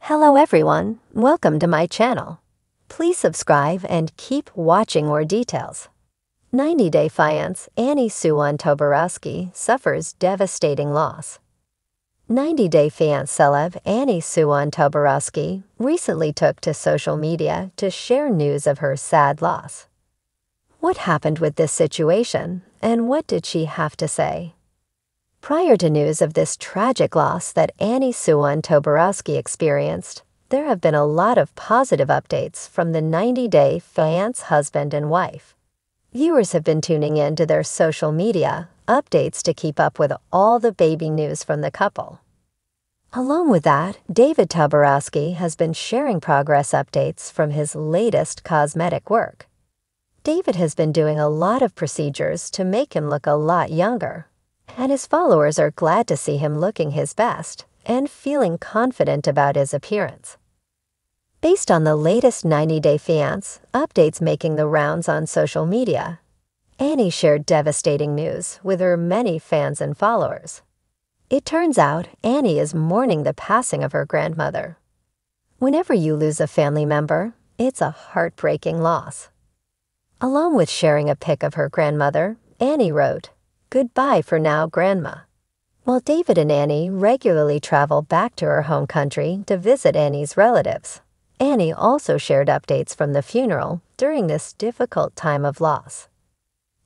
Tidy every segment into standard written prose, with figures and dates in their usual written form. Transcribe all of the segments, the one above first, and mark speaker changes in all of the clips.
Speaker 1: Hello everyone, welcome to my channel. Please subscribe and keep watching more details. 90-Day Fiancé Annie Suwan Toborowsky suffers devastating loss. 90-Day Fiancé celeb Annie Suwan Toborowsky recently took to social media to share news of her sad loss. What happened with this situation, and what did she have to say? Prior to news of this tragic loss that Annie Suwan Toborowsky experienced, there have been a lot of positive updates from the 90-Day Fiancé husband and wife. Viewers have been tuning in to their social media updates to keep up with all the baby news from the couple. Along with that, David Toborowsky has been sharing progress updates from his latest cosmetic work. David has been doing a lot of procedures to make him look a lot younger, and his followers are glad to see him looking his best and feeling confident about his appearance. Based on the latest 90-Day Fiancé updates making the rounds on social media, Annie shared devastating news with her many fans and followers. It turns out Annie is mourning the passing of her grandmother. Whenever you lose a family member, it's a heartbreaking loss. Along with sharing a pic of her grandmother, Annie wrote, "Goodbye for now, Grandma." While David and Annie regularly travel back to her home country to visit Annie's relatives, Annie also shared updates from the funeral during this difficult time of loss.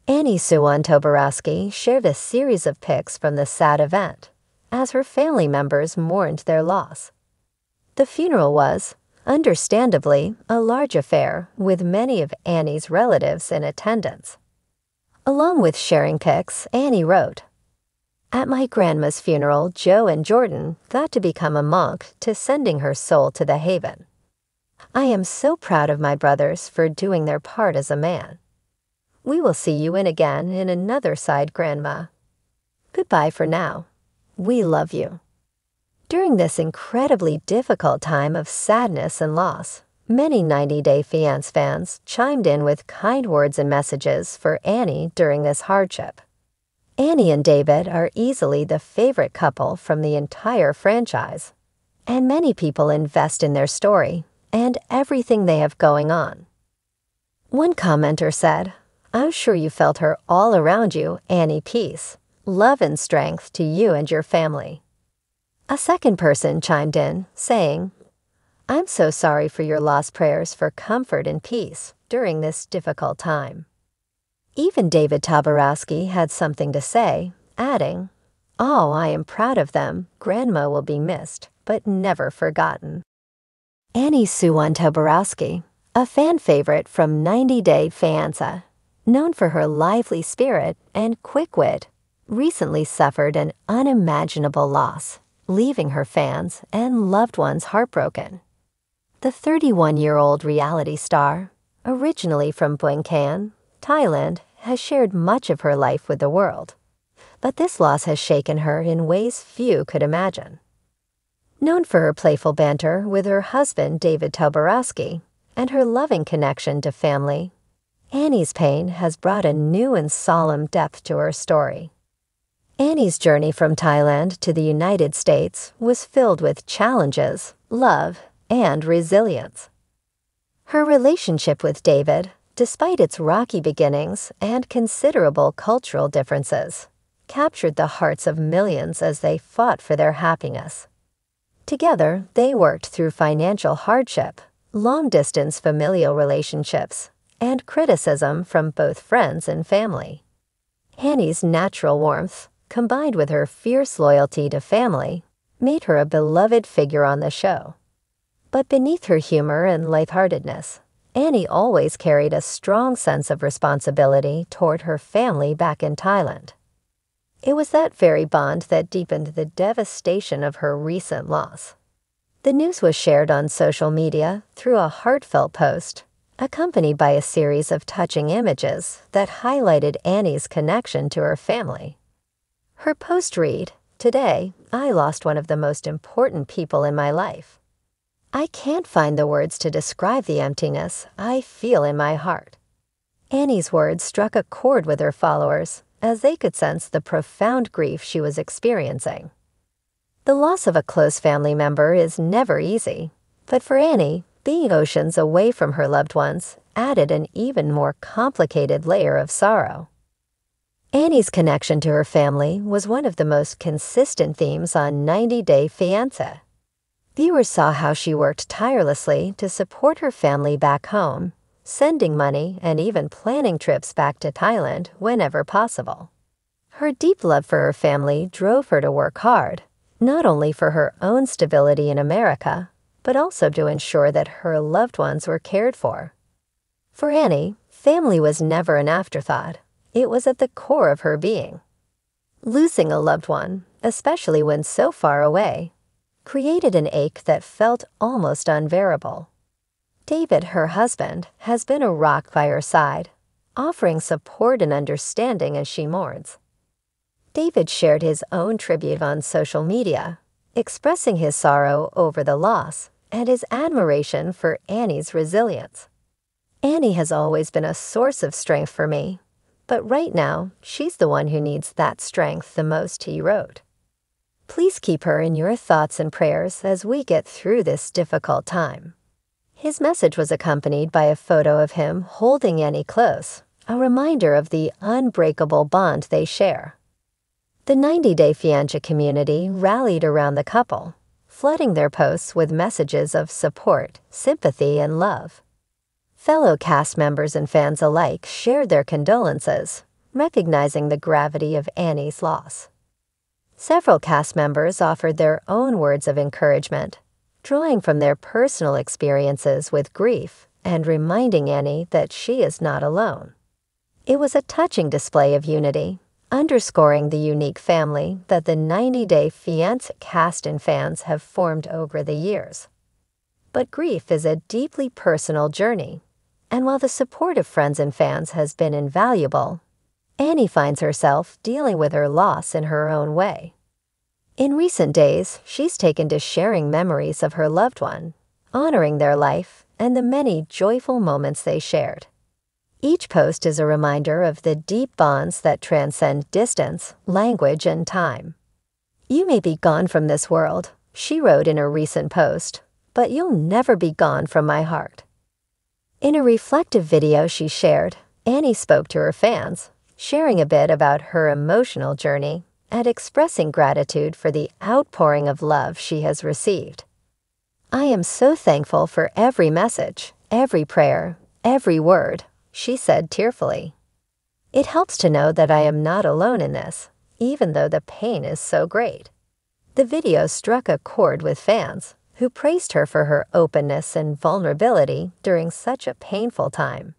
Speaker 1: Annie Suwan Toborowsky shared a series of pics from the sad event as her family members mourned their loss. The funeral was, understandably, a large affair with many of Annie's relatives in attendance. Along with sharing pics, Annie wrote, "At my grandma's funeral, Joe and Jordan thought to become a monk to sending her soul to the haven. I am so proud of my brothers for doing their part as a man. We will see you in again in another side, Grandma. Goodbye for now. We love you." During this incredibly difficult time of sadness and loss, many 90-Day Fiancé fans chimed in with kind words and messages for Annie during this hardship. Annie and David are easily the favorite couple from the entire franchise, and many people invest in their story and everything they have going on. One commenter said, "I'm sure you felt her all around you, Annie. Peace, love and strength to you and your family." A second person chimed in, saying, "I'm so sorry for your loss. Prayers for comfort and peace during this difficult time." Even David Toborowsky had something to say, adding, "Oh, I am proud of them. Grandma will be missed, but never forgotten." Annie Suwan Toborowsky, a fan favorite from 90-Day Fiancé, known for her lively spirit and quick wit, recently suffered an unimaginable loss, leaving her fans and loved ones heartbroken. The 31-year-old reality star, originally from Bangkok, Thailand, has shared much of her life with the world, but this loss has shaken her in ways few could imagine. Known for her playful banter with her husband David Toborowsky and her loving connection to family, Annie's pain has brought a new and solemn depth to her story. Annie's journey from Thailand to the United States was filled with challenges, love, and resilience. Her relationship with David, despite its rocky beginnings and considerable cultural differences, captured the hearts of millions as they fought for their happiness. Together, they worked through financial hardship, long-distance familial relationships, and criticism from both friends and family. Annie's natural warmth, combined with her fierce loyalty to family, made her a beloved figure on the show. But beneath her humor and lightheartedness, Annie always carried a strong sense of responsibility toward her family back in Thailand. It was that very bond that deepened the devastation of her recent loss. The news was shared on social media through a heartfelt post, accompanied by a series of touching images that highlighted Annie's connection to her family. Her post read, "Today, I lost one of the most important people in my life. I can't find the words to describe the emptiness I feel in my heart." Annie's words struck a chord with her followers as they could sense the profound grief she was experiencing. The loss of a close family member is never easy, but for Annie, being oceans away from her loved ones added an even more complicated layer of sorrow. Annie's connection to her family was one of the most consistent themes on 90 Day Fiancé. Viewers saw how she worked tirelessly to support her family back home, sending money and even planning trips back to Thailand whenever possible. Her deep love for her family drove her to work hard, not only for her own stability in America, but also to ensure that her loved ones were cared for. For Annie, family was never an afterthought. It was at the core of her being. Losing a loved one, especially when so far away, created an ache that felt almost unbearable. David, her husband, has been a rock by her side, offering support and understanding as she mourns. David shared his own tribute on social media, expressing his sorrow over the loss and his admiration for Annie's resilience. "Annie has always been a source of strength for me, but right now, she's the one who needs that strength the most," he wrote. "Please keep her in your thoughts and prayers as we get through this difficult time." His message was accompanied by a photo of him holding Annie close, a reminder of the unbreakable bond they share. The 90 Day Fiancé community rallied around the couple, flooding their posts with messages of support, sympathy, and love. Fellow cast members and fans alike shared their condolences, recognizing the gravity of Annie's loss. Several cast members offered their own words of encouragement, drawing from their personal experiences with grief and reminding Annie that she is not alone. It was a touching display of unity, underscoring the unique family that the 90 Day Fiancé cast and fans have formed over the years. But grief is a deeply personal journey, and while the support of friends and fans has been invaluable, Annie finds herself dealing with her loss in her own way. In recent days, she's taken to sharing memories of her loved one, honoring their life and the many joyful moments they shared. Each post is a reminder of the deep bonds that transcend distance, language, and time. "You may be gone from this world," she wrote in a recent post, "but you'll never be gone from my heart." In a reflective video she shared, Annie spoke to her fans, sharing a bit about her emotional journey and expressing gratitude for the outpouring of love she has received. "I am so thankful for every message, every prayer, every word," she said tearfully. "It helps to know that I am not alone in this, even though the pain is so great." The video struck a chord with fans, who praised her for her openness and vulnerability during such a painful time.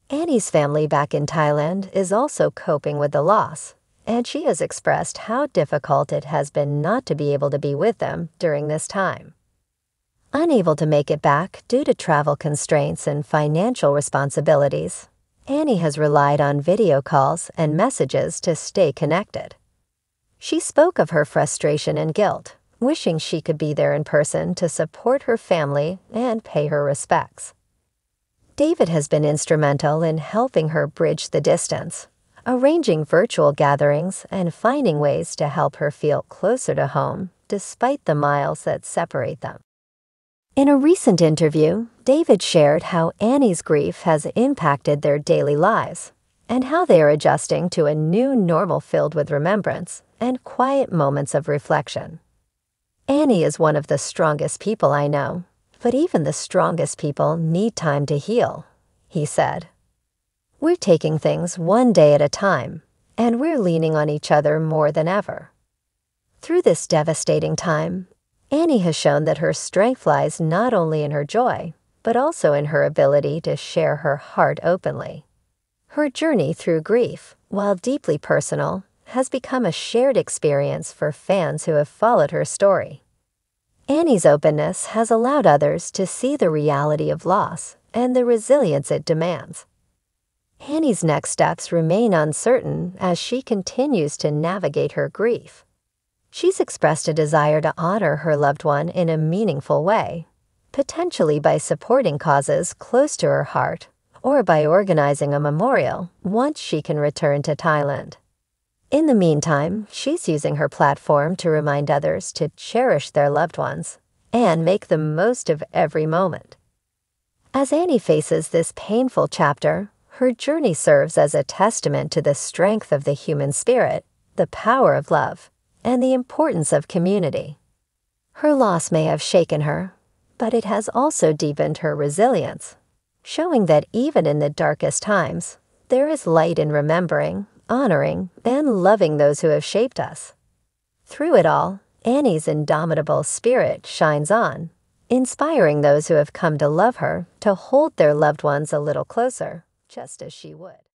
Speaker 1: Annie's family back in Thailand is also coping with the loss, and she has expressed how difficult it has been not to be able to be with them during this time. Unable to make it back due to travel constraints and financial responsibilities, Annie has relied on video calls and messages to stay connected. She spoke of her frustration and guilt, wishing she could be there in person to support her family and pay her respects. David has been instrumental in helping her bridge the distance, arranging virtual gatherings and finding ways to help her feel closer to home despite the miles that separate them. In a recent interview, David shared how Annie's grief has impacted their daily lives and how they are adjusting to a new normal filled with remembrance and quiet moments of reflection. "Annie is one of the strongest people I know, but even the strongest people need time to heal," he said. "We're taking things one day at a time, and we're leaning on each other more than ever." Through this devastating time, Annie has shown that her strength lies not only in her joy, but also in her ability to share her heart openly. Her journey through grief, while deeply personal, has become a shared experience for fans who have followed her story. Annie's openness has allowed others to see the reality of loss and the resilience it demands. Annie's next steps remain uncertain as she continues to navigate her grief. She's expressed a desire to honor her loved one in a meaningful way, potentially by supporting causes close to her heart or by organizing a memorial once she can return to Thailand. In the meantime, she's using her platform to remind others to cherish their loved ones and make the most of every moment. As Annie faces this painful chapter, her journey serves as a testament to the strength of the human spirit, the power of love, and the importance of community. Her loss may have shaken her, but it has also deepened her resilience, showing that even in the darkest times, there is light in remembering, honoring, and loving those who have shaped us. Through it all, Annie's indomitable spirit shines on, inspiring those who have come to love her to hold their loved ones a little closer, just as she would.